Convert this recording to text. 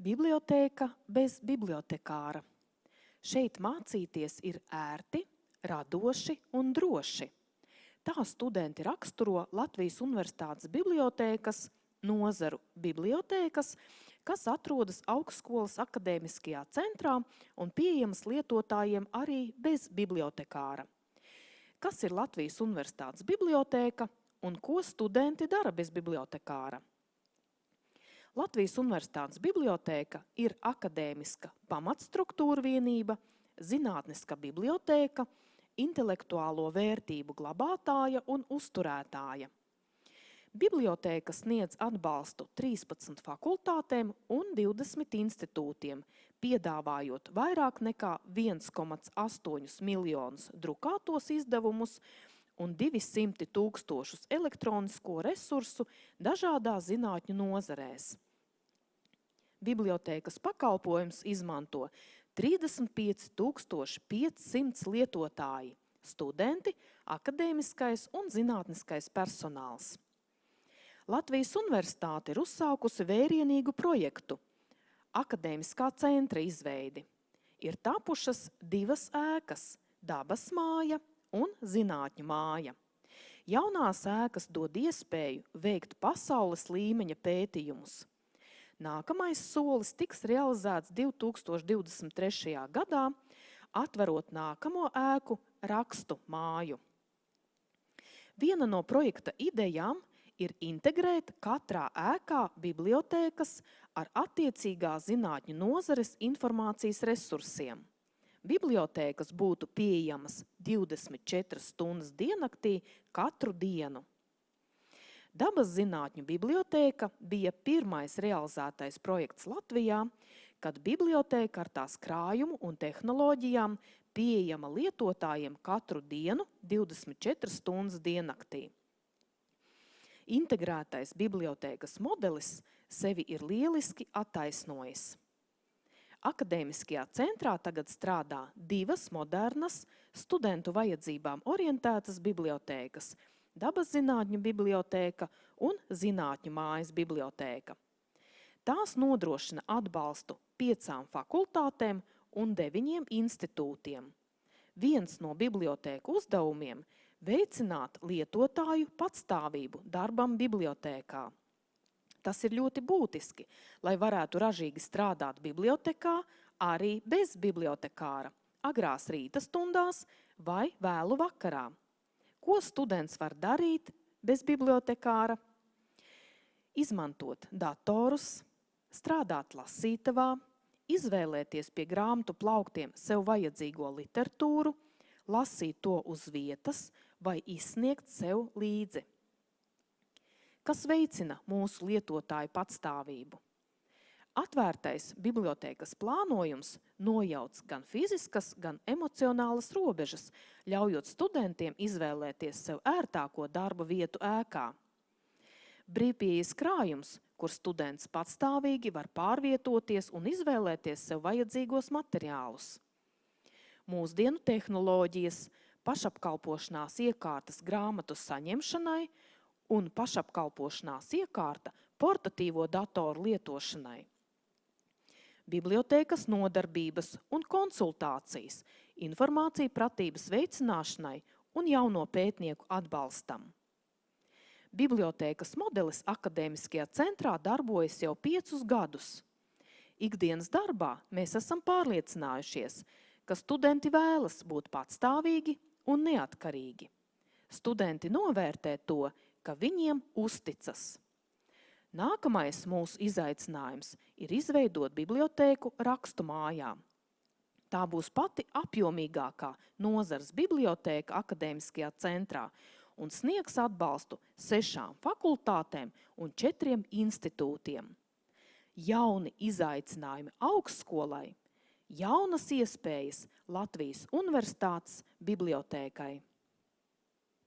Bibliotēka bez bibliotekāra. Šeit mācīties ir ērti, radoši un droši. Tā studenti raksturo Latvijas Universitātes bibliotēkas, nozaru bibliotēkas, kas atrodas augstskolas akadēmiskajā centrā un pieejamas lietotājiem arī bez bibliotekāra. Kas ir Latvijas Universitātes bibliotēka un ko studenti dara bez bibliotekāra? Latvijas Universitātes bibliotēka ir akadēmiska pamatstruktūra vienība, zinātniska bibliotēka, intelektuālo vērtību glabātāja un uzturētāja. Bibliotēka sniedz atbalstu 13 fakultātēm un 20 institūtiem, piedāvājot vairāk nekā 1,8 miljonus drukātos izdevumus un 200 000 elektronisko resursu dažādās zinātņu nozarēs. Bibliotēkas pakalpojums izmanto 35 500 lietotāji, studenti, akadēmiskais un zinātniskais personāls. Latvijas Universitāte ir uzsākusi vērienīgu projektu – akadēmiskā centra izveidi. Ir tapušas 2 ēkas – dabas māja un zinātņu māja. Jaunās ēkas dod iespēju veikt pasaules līmeņa pētījumus. Nākamais solis tiks realizēts 2023. gadā, atverot nākamo ēku rakstu māju. Viena no projekta idejām ir integrēt katrā ēkā bibliotēkas ar attiecīgā zinātņu nozares informācijas resursiem. Bibliotēkas būtu pieejamas 24 stundas diennaktī katru dienu. Dabas zinātņu bibliotēka bija pirmais realizētais projekts Latvijā, kad bibliotēka ar tās krājumu un tehnoloģijām pieejama lietotājiem katru dienu 24 stundas diennaktī. Integrētais bibliotēkas modelis sevi ir lieliski attaisnojis. Akadēmiskajā centrā tagad strādā 2 modernas, studentu vajadzībām orientētas bibliotēkas – Dabas zinātņu bibliotēka un Zinātņu mājas bibliotēka. Tās nodrošina atbalstu 5 fakultātēm un 9 institūtiem. Viens no bibliotēku uzdevumiem – veicināt lietotāju patstāvību darbam bibliotēkā. Tas ir ļoti būtiski, lai varētu ražīgi strādāt bibliotekā arī bez bibliotekāra, agrās rīta stundās vai vēlu vakarā. Ko students var darīt bez bibliotekāra? Izmantot datorus, strādāt lasītavā, izvēlēties pie grāmatu plauktiem sev vajadzīgo literatūru, lasīt to uz vietas vai izsniegt sev līdzi. Kas veicina mūsu lietotāju patstāvību? Atvērtais bibliotēkas plānojums nojauc gan fiziskas, gan emocionālas robežas, ļaujot studentiem izvēlēties sev ērtāko darba vietu ēkā. Brīvpieejas krājums, kur students patstāvīgi var pārvietoties un izvēlēties sev vajadzīgos materiālus. Mūsdienu tehnoloģijas, pašapkalpošanās iekārtas grāmatu saņemšanai un pašapkalpošanās iekārta portatīvo datoru lietošanai. Bibliotēkas nodarbības un konsultācijas, informācija pratības veicināšanai un jauno pētnieku atbalstam. Bibliotēkas modelis akadēmiskajā centrā darbojas jau 5 gadus. Ikdienas darbā mēs esam pārliecinājušies, ka studenti vēlas būt patstāvīgi un neatkarīgi. Studenti novērtē to, ka viņiem uzticas. Nākamais mūsu izaicinājums ir izveidot bibliotēku rakstu mājā. Tā būs pati apjomīgākā nozares bibliotēka akadēmiskajā centrā un sniegs atbalstu 6 fakultātēm un 4 institūtiem. Jauni izaicinājumi augstskolai, jaunas iespējas Latvijas Universitātes bibliotēkai.